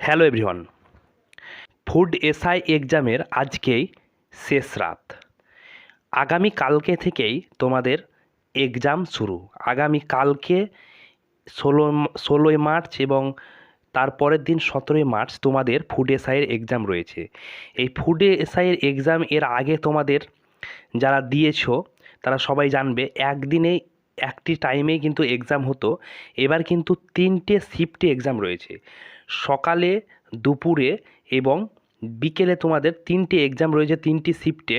Hello everyone. Food SI এক্সামের আজকেই শেষ রাত। আগামী কালকে থেকেই তোমাদের এক্সাম শুরু। আগামী কালকে 16ই মার্চ এবং তারপরের দিন 17ই মার্চ তোমাদের ফুড এসআইয়ের এক্সাম রয়েছে। এই ফুড এসআইয়ের এক্সাম এর আগে তোমাদের যারা দিয়েছো তারা সবাই জানবে একদিনেই একটি টাইমেই কিন্তু এক্সাম হতো। এবার কিন্তু 3টে শিফটে এক্সাম রয়েছে, সকালে, দুপুরে এবং বিকেলে তোমাদের 3টে এক্সাম রয়েছে 3টি শিফটে।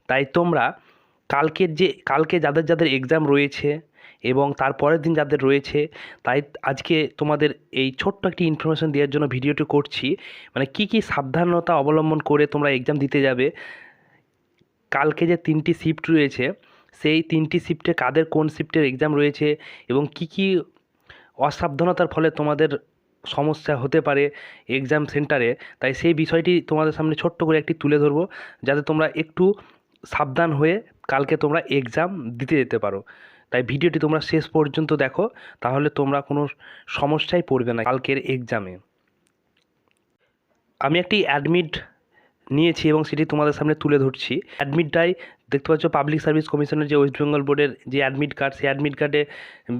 তাই তোমরা কালকে যাদের যাদের এক্সাম রয়েছে এবং তারপরের দিন যাদের রয়েছে, তাই আজকে তোমাদের এই ছোট্ট একটি ইনফরমেশন দেওয়ার জন্য ভিডিওটি করছি। মানে কী কী সাবধানতা অবলম্বন করে তোমরা এক্সাম দিতে যাবে। কালকে যে 3টি শিফট রয়েছে সেই 3টি শিফটে কাদের কোন শিফটের এক্সাম রয়েছে এবং কী কী অসাবধানতার ফলে তোমাদের সমস্যা হতে পারে এক্সাম সেন্টারে, তাই সেই বিষয়টি তোমাদের সামনে ছোট্ট করে একটি তুলে ধরবো, যাতে তোমরা একটু সাবধান হয়ে কালকে তোমরা এক্সাম দিতে যেতে পারো। তাই ভিডিওটি তোমরা শেষ পর্যন্ত দেখো, তাহলে তোমরা কোনো সমস্যায় পড়বে না কালকের এক্সামে। আমি একটি অ্যাডমিট নিয়েছি এবং সেটি তোমাদের সামনে তুলে ধরছি। অ্যাডমিটটাই দেখতে পাচ্ছ পাবলিক সার্ভিস কমিশনের যে ওয়েস্ট বেঙ্গল বোর্ডের যে অ্যাডমিট কার্ড, সেই অ্যাডমিট কার্ডে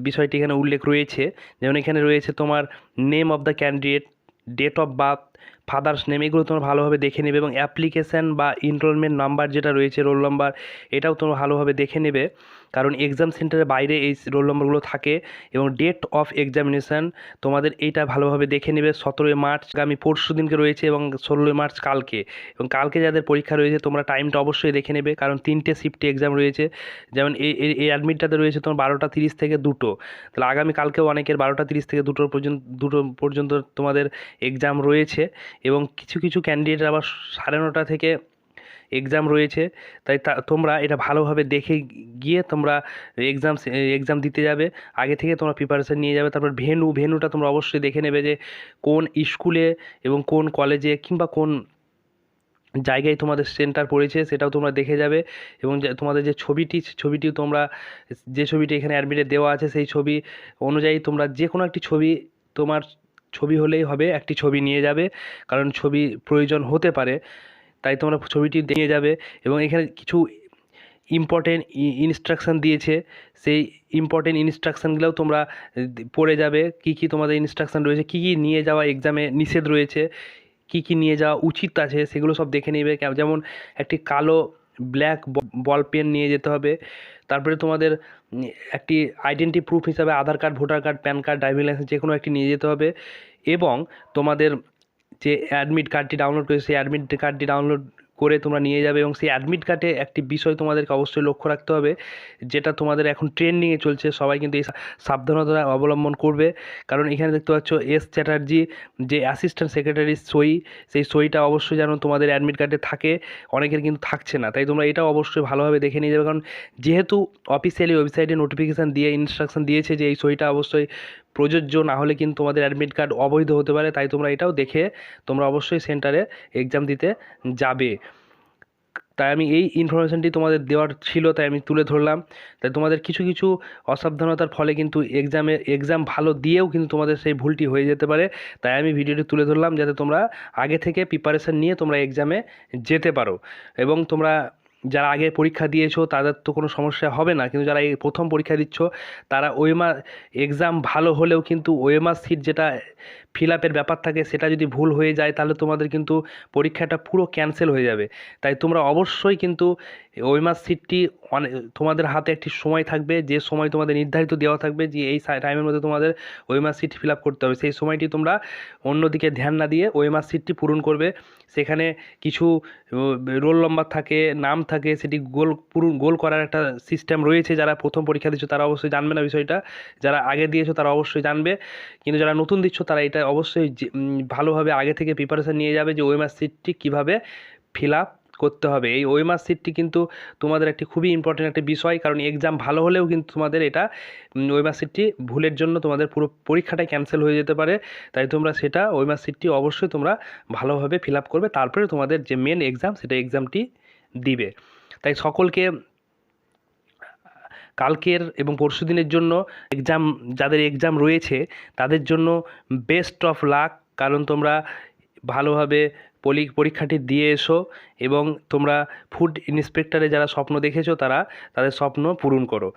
বিষয়টি এখানে উল্লেখ রয়েছে। যেমন এখানে রয়েছে তোমার name of the candidate, date of birth, father's name, এগুলো তোমরা ভালোভাবে দেখে নেবে এবং অ্যাপ্লিকেশান বা এনরোলমেন্ট নাম্বার যেটা রয়েছে, রোল নাম্বার, এটাও তোমরা ভালোভাবে দেখে নেবে, কারণ এক্সাম সেন্টারের বাইরে এই রোল নাম্বারগুলো থাকে। এবং ডেট অফ এক্সামিনেশান তোমাদের এইটা ভালোভাবে দেখে নেবে। 17ই মার্চ আগামী পরশু দিনকে রয়েছে এবং 16ই মার্চ কালকে। এবং কালকে যাদের পরীক্ষা রয়েছে তোমরা টাইমটা অবশ্যই দেখে নেবে, কারণ 3টে শিফটে এক্সাম রয়েছে। যেমন এই অ্যাডমিটটাতে রয়েছে তোমার 12টা 30 থেকে 2টো, তাহলে আগামী কালকেও অনেকের 12টা 30 থেকে 2টো পর্যন্ত তোমাদের এক্সাম রয়েছে। এবং কিছু কিছু ক্যান্ডিডেট আবার 9:30 থেকে এক্সাম রয়েছে। তাই তোমরা এটা ভালোভাবে দেখে গিয়ে তোমরা এক্সাম দিতে যাবে। আগে থেকে তোমরা প্রিপারেশান নিয়ে যাবে। তারপর ভেন্যুটা তোমরা অবশ্যই দেখে নেবে যে কোন স্কুলে এবং কোন কলেজে কিংবা কোন জায়গায় তোমাদের সেন্টার পড়েছে, সেটাও তোমরা দেখে যাবে। এবং তোমাদের যে ছবিটিও তোমরা, যে ছবিটি এখানে অ্যাডমিটে দেওয়া আছে সেই ছবি অনুযায়ী তোমরা যে কোনো একটি ছবি, তোমার ছবি হলেই হবে, একটি ছবি নিয়ে যাবে, কারণ ছবি প্রয়োজন হতে পারে। তাই তোমরা ছবিটি নিয়ে যাবে। এবং এখানে কিছু ইম্পর্টেন্ট ইনস্ট্রাকশান দিয়েছে, সেই ইম্পর্টেন্ট ইনস্ট্রাকশানগুলোও তোমরা পড়ে যাবে। কী কী তোমাদের ইনস্ট্রাকশান রয়েছে, কী কী নিয়ে যাওয়া এক্সামে নিষেধ রয়েছে, কী কী নিয়ে যাওয়া উচিত আছে, সেগুলো সব দেখে নেবে। যেমন একটি কালো ব্ল্যাক বল পেন নিয়ে যেতে হবে। তারপরে তোমাদের একটি আইডেন্টি প্রুফ হিসাবে Aadhaar card, voter card, PAN card, driving licence যে কোনো একটি নিয়ে যেতে হবে। এবং তোমাদের যে অ্যাডমিট কার্ডটি ডাউনলোড করেছে সেই অ্যাডমিট কার্ডটি ডাউনলোড করে তোমরা নিয়ে যাবে। এবং সেই অ্যাডমিট কার্ডে একটি বিষয় তোমাদেরকে অবশ্যই লক্ষ্য রাখতে হবে, যেটা তোমাদের এখন ট্রেন্ডিংয়ে চলছে, সবাই কিন্তু এই সাবধানতা অবলম্বন করবে। কারণ এখানে দেখতে পাচ্ছ এস চ্যাটার্জি যে অ্যাসিস্ট্যান্ট সেক্রেটারির সই, সেই সইটা অবশ্যই যেন তোমাদের অ্যাডমিট কার্ডে থাকে। অনেকের কিন্তু থাকছে না, তাই তোমরা এটাও অবশ্যই ভালোভাবে দেখে নিয়ে যাবে। কারণ যেহেতু অফিসিয়ালি ওয়েবসাইটে নোটিফিকেশান দিয়ে ইনস্ট্রাকশন দিয়েছে যে এই সইটা অবশ্যই প্রযোজ্য, না হলে কিন্তু তোমাদের অ্যাডমিট কার্ড অবৈধ হতে পারে। তাই তোমরা এটাও দেখে তোমরা অবশ্যই সেন্টারে এক্সাম দিতে যাবে। তাই আমি এই ইনফরমেশানটি তোমাদের দেওয়ার ছিল, তাই আমি তুলে ধরলাম। তাই তোমাদের কিছু কিছু অসাবধানতার ফলে কিন্তু এক্সাম ভালো দিয়েও কিন্তু তোমাদের সেই ভুলটি হয়ে যেতে পারে। তাই আমি ভিডিওটি তুলে ধরলাম, যাতে তোমরা আগে থেকে প্রিপারেশান নিয়ে তোমরা এক্সামে যেতে পারো। এবং তোমরা যারা আগে পরীক্ষা দিয়েছো তাদের তো কোনো সমস্যা হবে না, কিন্তু যারা এই প্রথম পরীক্ষা দিচ্ছ তারা এক্সাম ভালো হলেও কিন্তু ওএমআর সিট যেটা ফিল আপের ব্যাপার থাকে, সেটা যদি ভুল হয়ে যায় তাহলে তোমাদের কিন্তু পরীক্ষাটা পুরো ক্যান্সেল হয়ে যাবে। তাই তোমরা অবশ্যই কিন্তু ওএমআর সিটটি তোমাদের হাতে একটি সময় থাকবে, যে সময় তোমাদের নির্ধারিত দেওয়া থাকবে যে এই টাইমের মধ্যে তোমাদের ওএমআর সিট ফিল আপ করতে হবে। সেই সময়টি তোমরা অন্যদিকে ধ্যান না দিয়ে ওএমআর সিটটি পূরণ করবে। সেখানে কিছু রোল নম্বর থাকে, নাম থাকে, সেটি গোল করার একটা সিস্টেম রয়েছে। যারা প্রথম পরীক্ষা দিচ্ছ তারা অবশ্যই জানবে না বিষয়টা, যারা আগে দিয়েছো তারা অবশ্যই জানবে। কিন্তু যারা নতুন দিচ্ছ তারা এটা অবশ্যই ভালোভাবে আগে থেকে প্রিপারেশান নিয়ে যাবে যে ওএমআর সিটটি কীভাবে ফিল আপ করতে হবে। এই ওএমআর সিটটি কিন্তু তোমাদের একটি খুবই ইম্পর্টেন্ট একটা বিষয়, কারণ এক্সাম ভালো হলেও কিন্তু তোমাদের এটা ওএমআর সিটটি ভুলের জন্য তোমাদের পুরো পরীক্ষাটাই ক্যান্সেল হয়ে যেতে পারে। তাই তোমরা সেটা ওএমআর সিটটি অবশ্যই তোমরা ভালোভাবে ফিল আপ করবে, তারপরে তোমাদের যে মেন এক্সাম সেটা এক্সামটি দিবে। তাই সকলকে কালকের এবং পরশু দিনের জন্য যাদের এক্সাম রয়েছে তাদের জন্য বেস্ট অফ লাক, কারণ তোমরা ভালোভাবে পরীক্ষাটি দিয়ে এসো এবং তোমরা ফুড ইন্সপেক্টরে যারা স্বপ্ন দেখেছো তারা তাদের স্বপ্ন পূরণ করো।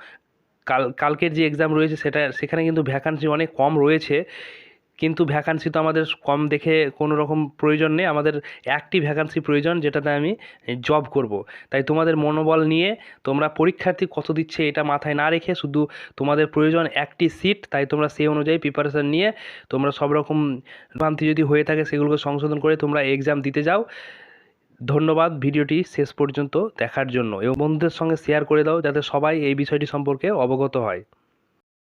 কালকের যে এক্সাম রয়েছে সেখানে কিন্তু ভ্যাকান্সি অনেক কম রয়েছে, কিন্তু ভ্যাকান্সি তো আমাদের কম দেখে কোনো রকম প্রয়োজন নেই, আমাদের একটি ভ্যাকান্সি প্রয়োজন যেটাতে আমি জব করব। তাই তোমাদের মনোবল নিয়ে তোমরা পরীক্ষার্থী কত দিচ্ছে এটা মাথায় না রেখে শুধু তোমাদের প্রয়োজন একটি সিট, তাই তোমরা সেই অনুযায়ী প্রিপারেশান নিয়ে তোমরা সব রকম ভ্রান্তি যদি হয়ে থাকে সেগুলোকে সংশোধন করে তোমরা এক্সাম দিতে যাও। ধন্যবাদ ভিডিওটি শেষ পর্যন্ত দেখার জন্য এবং বন্ধুদের সঙ্গে শেয়ার করে দাও যাতে সবাই এই বিষয়টি সম্পর্কে অবগত হয়।